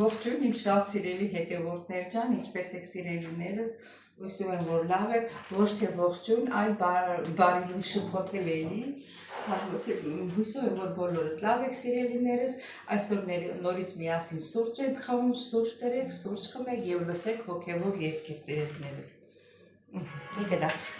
Ողջույն իմ շատ սիրելի հետևորդներ ջան, ինչպես եք սիրելիներս, հույսում եմ, որ լավ եք, ոչ թե ողջույն, այլ բարի լույս շփոթել էլի, հույսում եմ, որ բոլորդ լավ եք սիրելիներս, այսօր նորից միասին սուրճ ենք խմում, սուրճ տրեք, սուրճ խմեք և լսեք հոգևոր երգեր սիրելիներս։ Գնաց։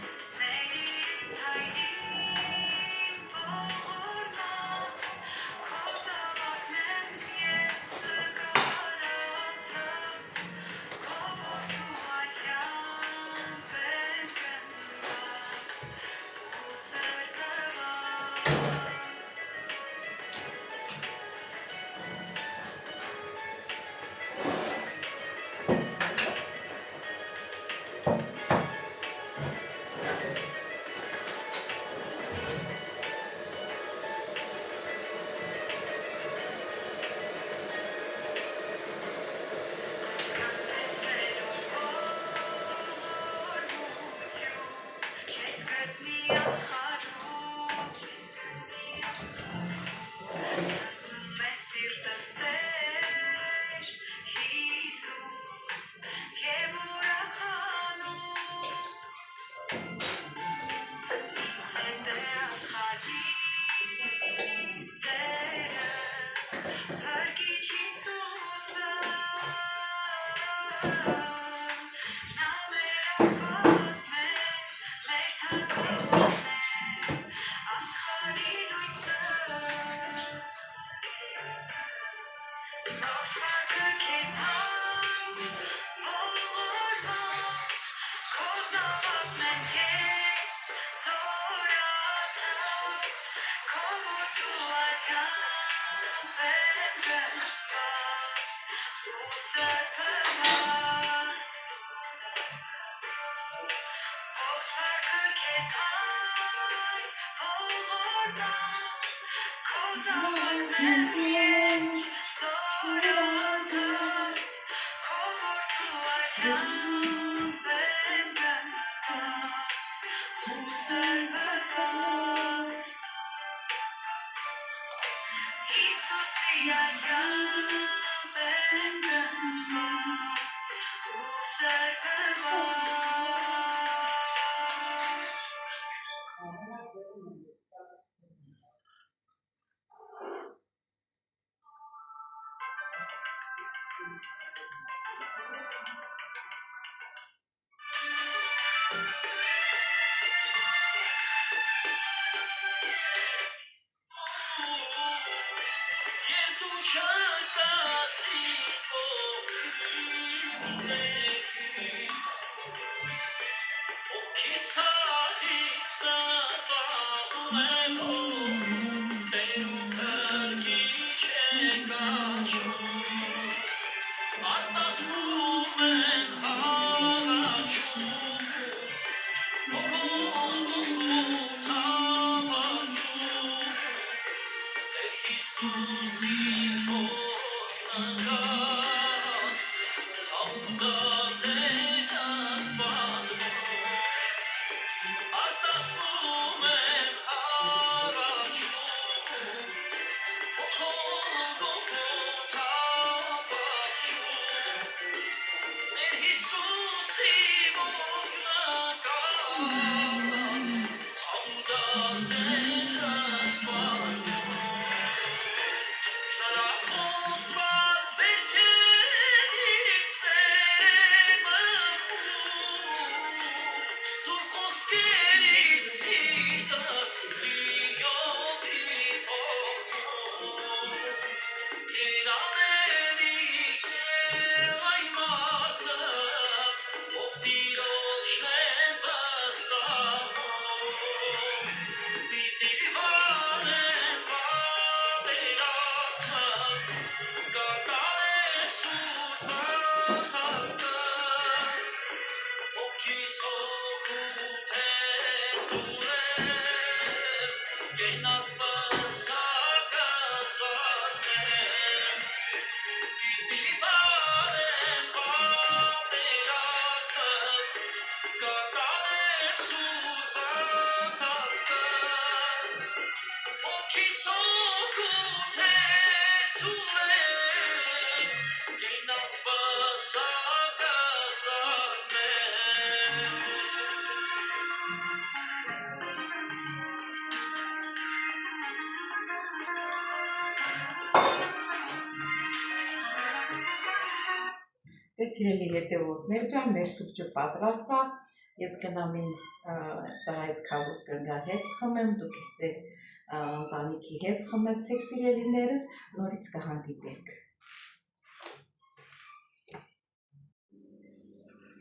Դե սիրելի հետևորդներ ջան, մեր սուրճը պատրաստ է։ Ես գնամ իմ տնայից քավոր կնգա հետ խմեմ, դուք ձեր ընտանիքի հետ խմեցեք սիրելիներս, նորից կհանդիպենք։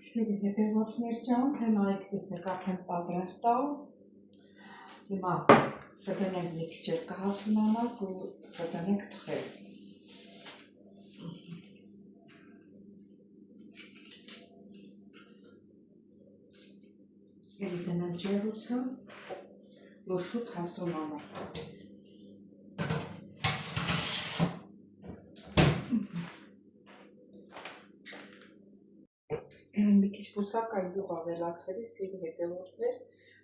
Սիրելի հետևորդներ ջան, քնայք տեսեք արդեն պատրաստ է։ Հիմա կդնենք մի քիչ կհասունանանք ու կդնենք թխել։ Ելի դնեմ ջեռուցը, որ շուտ հասունանա։ Մի քիչ բուսակա յուղ ավելացրի, սիրելի հետևորդներ,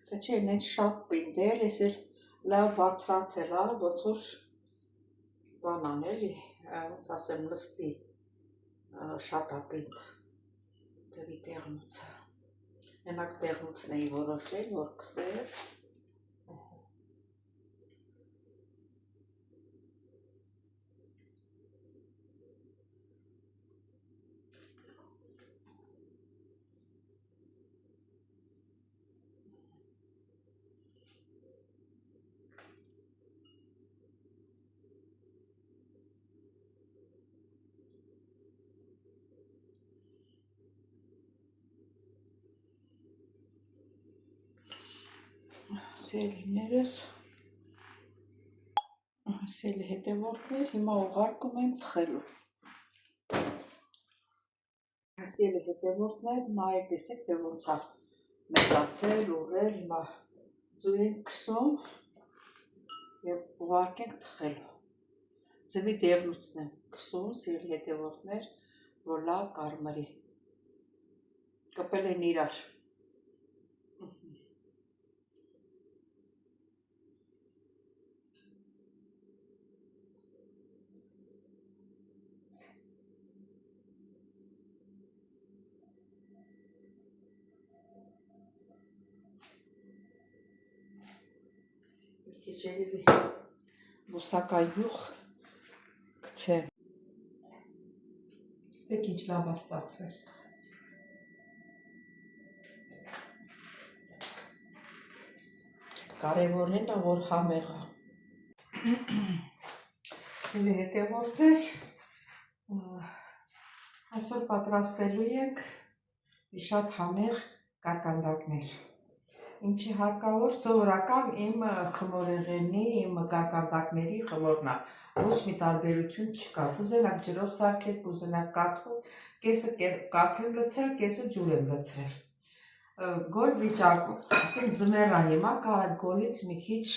թե չէ ինձ շատ պինդ էր, ես էլ լավ բարձրացել է, ոնց որ բանան էլի, ոնց ասեմ, նստի շատ ապինդ ձվի տեղնուցը։ Մենակ տեղնուցն էի որոշել, որ կսել։ Սիրելիներս, սիրելի հետևորդներ, հիմա ուղարկում եմ թխելու։ Սիրելի հետևորդներ, նայեք տեսեք, թե ոնց է մեծացել, ուռել, հիմա ձու ենք քսում և ուղարկենք թխելու։ Ձվի տեղնուցն եմ քսում, սիրելի հետևորդներ, որ լավ կարմրի։ Կպել են իրար։ Քիչերևի բուսակա յուղ գցեմ։ Ստեք ինչ լավ է ստացվել։ Կարևորն է, որ համեղ է։ Սիրելի հետևորդներ, այսօր պատրաստելու ենք շատ համեղ կարկանդակներ։ Ինչի հարկավոր սովորական իմ խմորեղենի, իմ կարկանդակների խմորն է, ոչ մի տարբերություն չկա, կուզենաք ջրով սարքեք, կուզենաք կաթով, կեսը կաթ եմ լցրել, կեսը ջուր եմ լցրել։ Գոլ վիճակում, ասենք ձմեռ է հիմա, կա այդ գոլից մի քիչ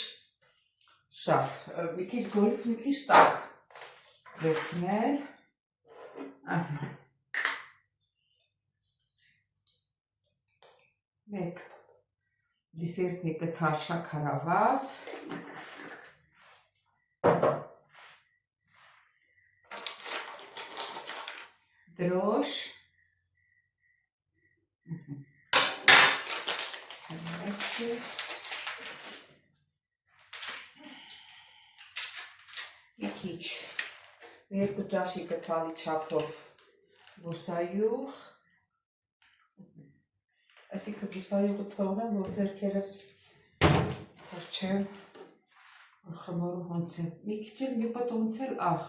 շատ, մի քիչ գոլից մի քիչ տաք վերցնել, մեկ դիսերտնի կթար շաքարավազ, դրոշ, մի քիչ, երկու ճաշի կթալի չափով բուսայուղ, այսինքն բուսայուղը թողնեմ, որ ձեռքերս թրջեմ, որ խմորու հոնցեմ, մի քիչ էլ մի պոտ ունցել աղ,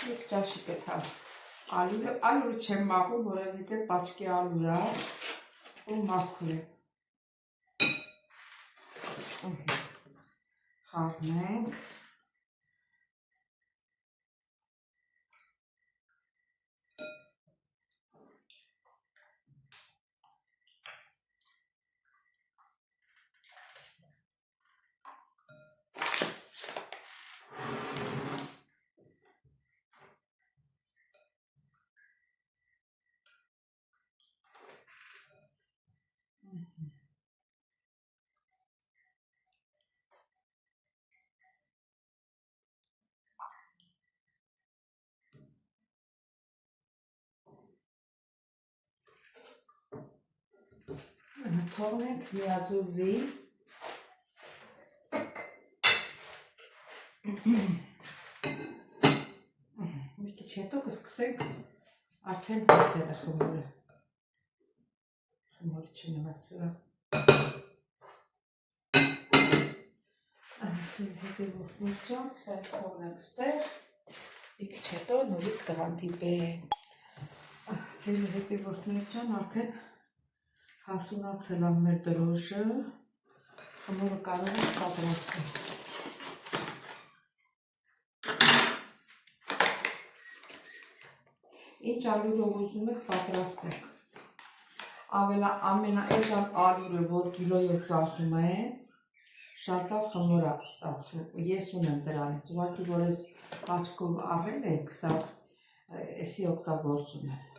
մեկ ճաշի կթալ ալուրը, ալուրը չեմ մաղում, որովհետև պաչկի ալուր է ու մաքուր է, խառնենք, թողնենք միաձուլվի, Մի քիչ հետո կսկսենք արդեն հոսել է խմորը։ Խմորը չնվացրա։ Ասել հետևորդներ ջան, սա թողնենք ստեղ։ Մի քիչ հետո նորից կհանդիպենք։ Ասել հետևորդներ ջան, արդեն հասունացել է մեր դրոշը։ Խմորը կարող ենք պատրաստել։ Ինչ ալյուրով ուզում եք պատրաստեք։ Ամենաէժան ալյուրը, որ կիլոյով ծախում է, շատ լավ խմոր է ստացվում։ Ես ունեմ դրանից, ուղղակի որ ես աչքով առել եք, սա էսի օգտագործում եմ։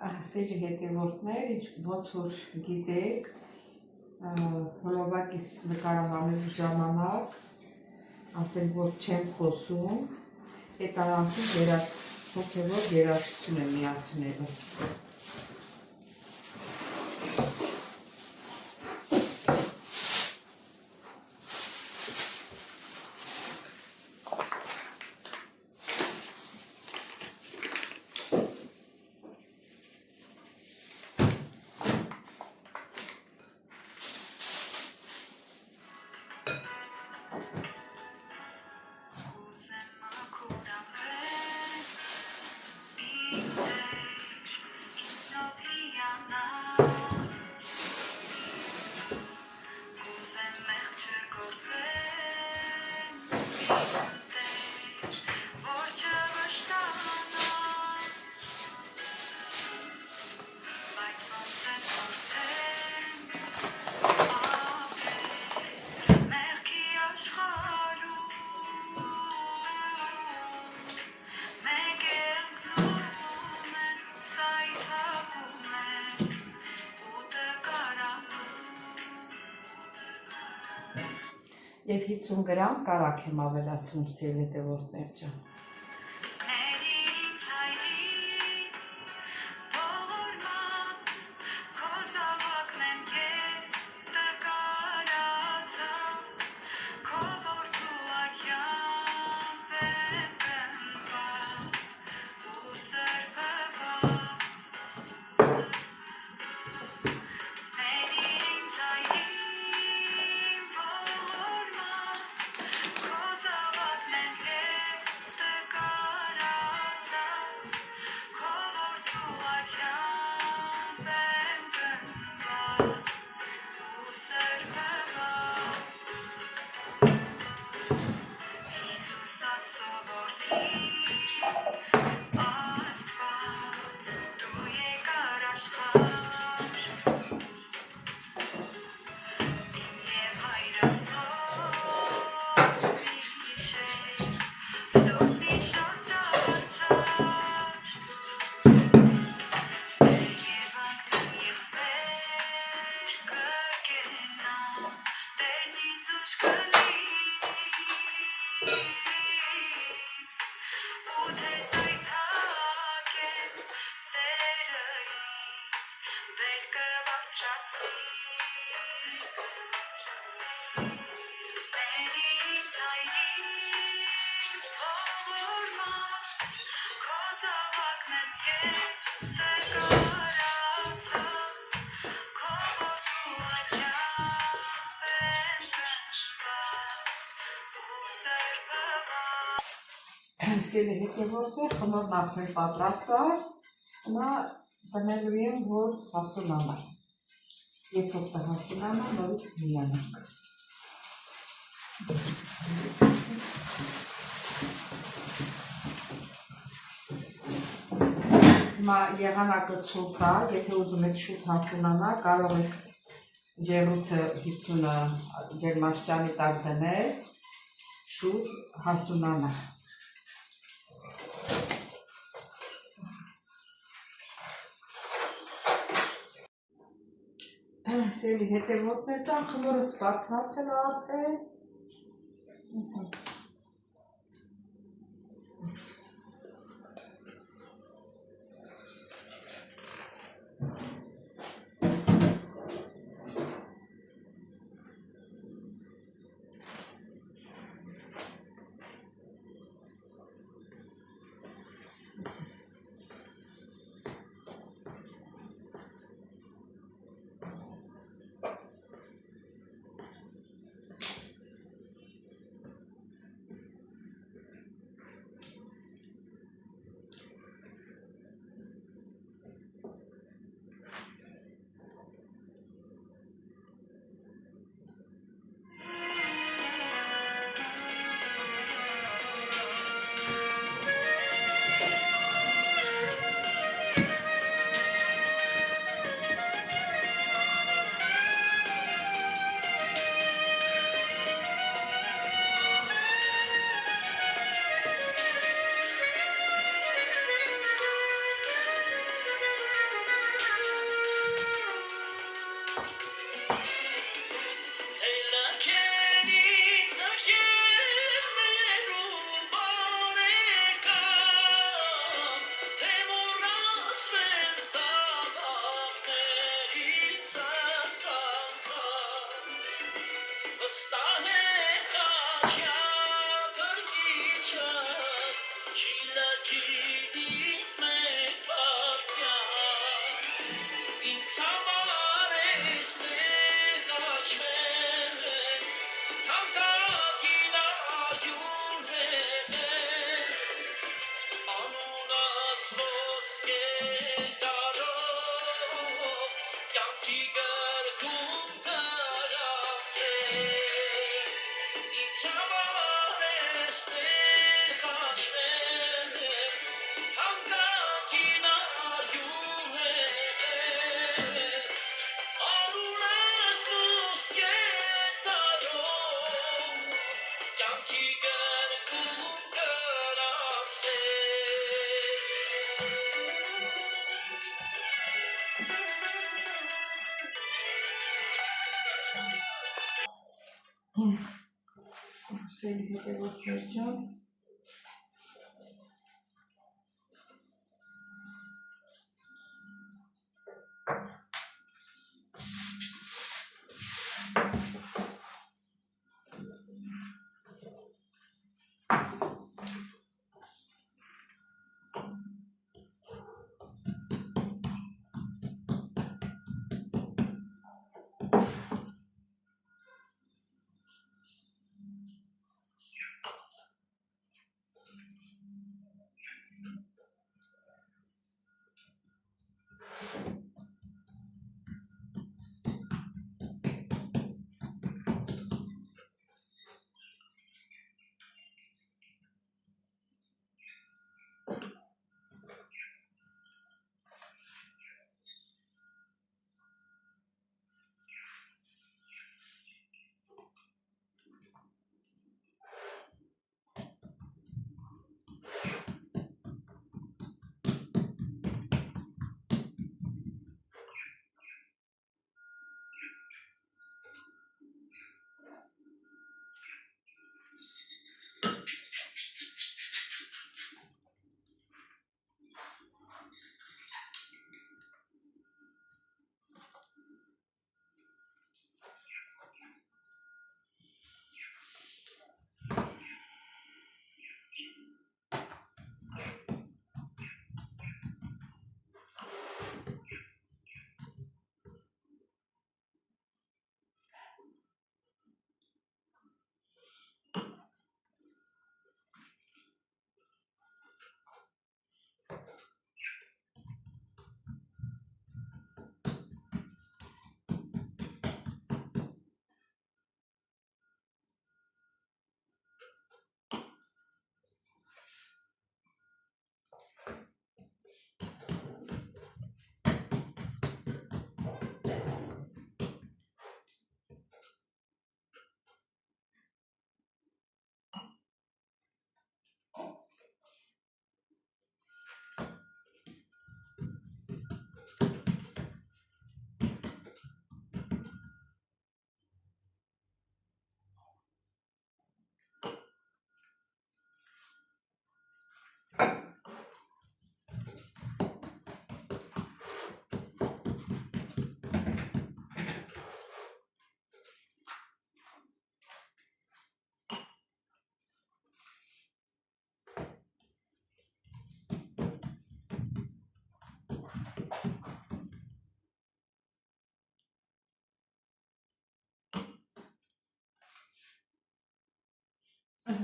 Ասելի հետևորդներ, ոնց որ գիտեք, հոլովակից նկարահանելու ժամանակ, ասել որ չեմ խոսում, այդ արանքում հոգևոր երաժշտություն է միացնելու։ Եվ 50 գրամ կարակ եմ ավելացնում սիրելի հետևորդներ ջան։ Սիրելի հետևորդներ, խմորն արդեն պատրաստ է, հիմա բնելու եմ, որ հասունանա։ Երբ որ կհասունանա, նորից միանանք։ Հիմա եղանակը ցուրտ է, եթե ուզում եք շուտ հասունանա, կարող եք ջեռուցը 50 ջերմաստիճանի տակ դնել, շուտ հասունանա։ Սելի հետևորդներ ջան, խմորս բարձրացել արդեն։ Սելի հետևորդներ ջան,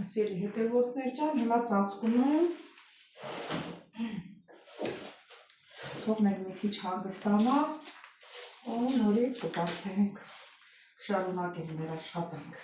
Սիրելի հետևորդներ ջան, հիմա ծածկում եմ։ Թողնենք մի քիչ հանգստանա ու նորից կբացենք, շարունակենք մեր աշխատանք։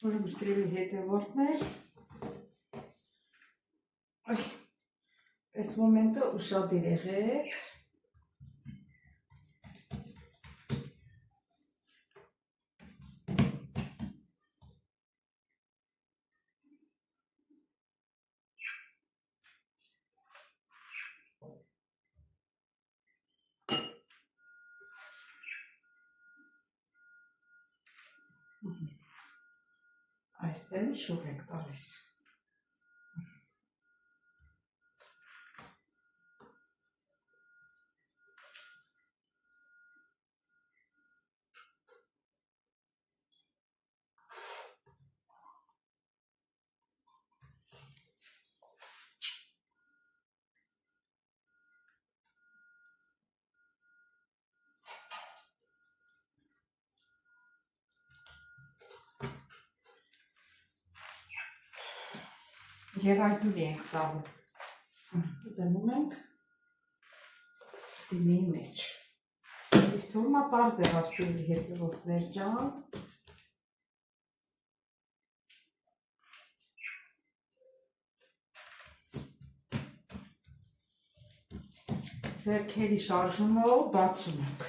Ուրեմն սիրելի հետևորդներ, այս մոմենտը ուշադիր եղեք։ Այսեն շուռ ենք տալիս։ Եղայդուր ենք ծալում։ Դնում ենք սիմի մեջ։ Իսկ թվում է պարզ եղավ սիրելի հետևորդներ ջան։ Ձեռքերի շարժումով բացում ենք։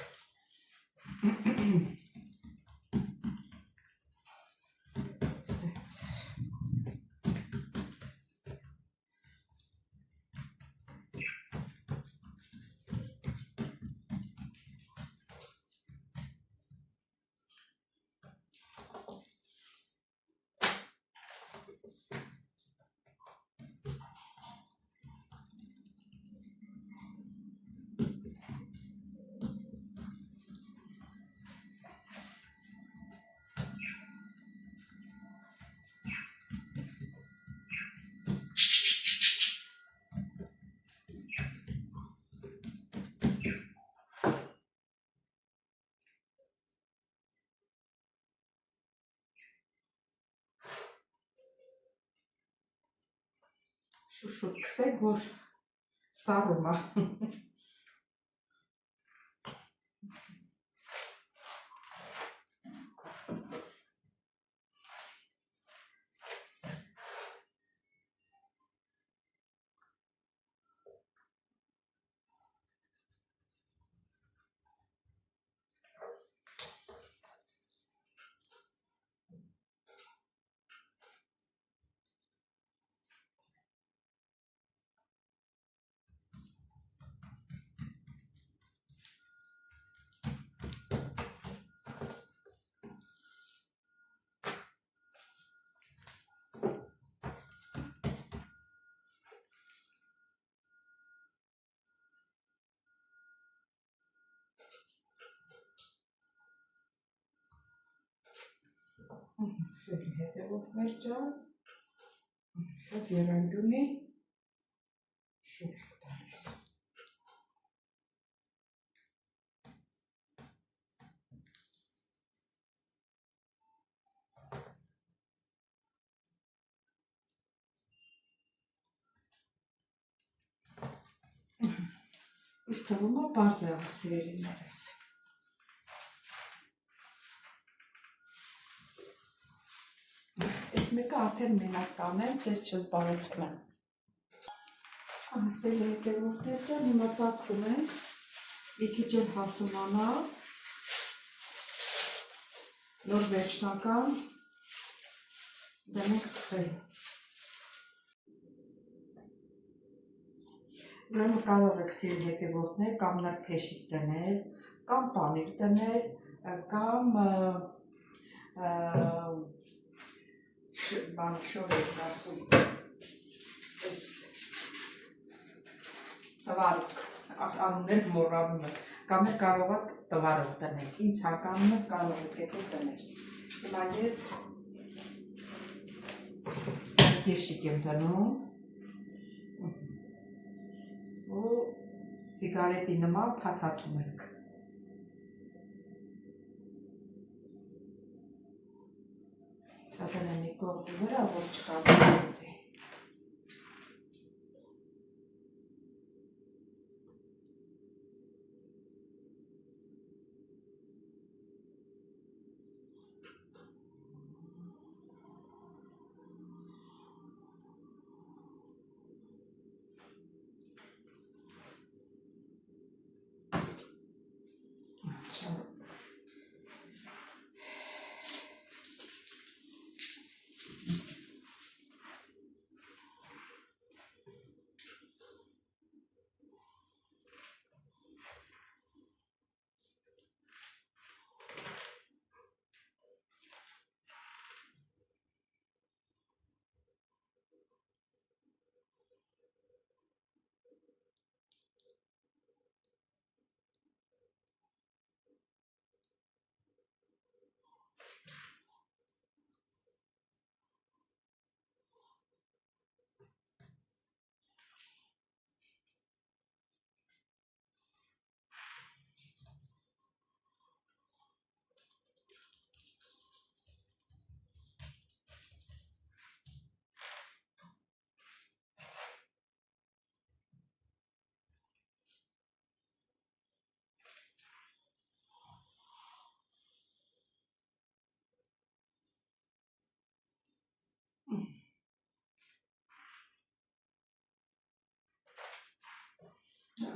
Շուշուտ կսեք, որ սառում է։ Սերի հետևորդներ ջան, սած երանգյունի շուր եք տալիս։ Իս թվում է պարզ է սիրելիներս։ Ես մեկը արդեն մենակ կանեմ, չես չզբաղեցնեմ։ Սերի հետևորդներ ջան, հիմա ծածկում ենք, մի քիչ էլ հասունանա, նոր վերջնական դնենք թխել։ Ուրեմն կարող եք սիրելի հետևորդներ կամ նրբեշիկ դնել, կամ պանիր դնել, կամ շոր եք ասում, ես տվարուկ, անուններ մոռանում եմ, կամ կարող եք տվարուկ դնել, ինձ հականումը կարող եք հետո դնել։ Հիմա ես երշիկ եմ դնում, ու սիգարետի նման փաթաթում ենք։ Սա դնեմ մի կողմի վրա, որ չկարողացի։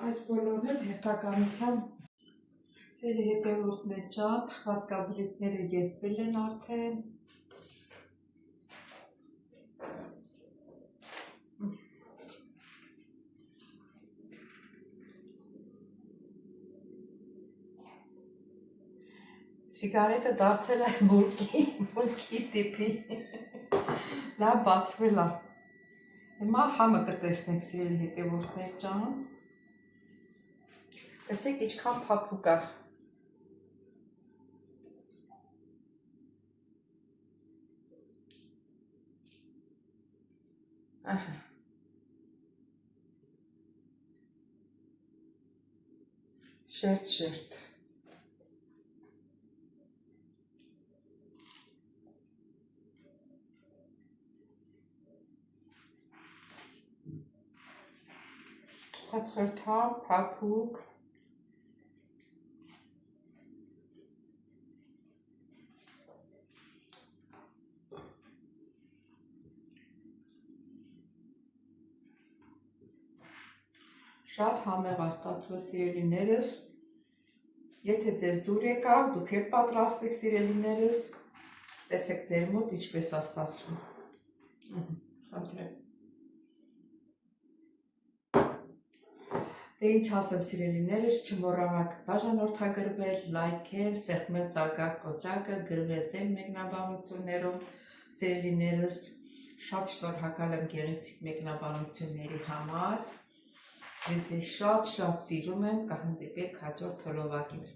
Այս բոլորն էլ հերթականությամբ սերի հետևորդներ ջան, թխված կաբրիկները եթվել են արդեն։ Սիգարետը դարձել է մուլքի տիպի, լավ բացվել է։ Հիմա համը կտեսնենք սիրելի հետևորդներ ջան։ Տեսեք ինչքան փափուկ է։ Շերտ։ Խրթխրթամ, փափուկ։ Շատ համեղ աստացու սիրելիներս, եթե ձեզ դուր եկավ, դուք էլ պատրաստեք սիրելիներս, տեսեք ձեր մոտ ինչպես աստացվում։ Խնդրեմ։ Դե ինչ ասեմ սիրելիներս, չմոռանաք բաժանորդագրվել, լայքել, սեղմել զանգակ կոճակը, գրվել դեմ մեկնաբանություններով, սիրելիներս, շատ շնորհակալ եմ գեղեցիկ մեկնաբանությունների համար։ Ես դե շատ սիրում եմ, կհանդիպենք հաջորդ հոլովակից։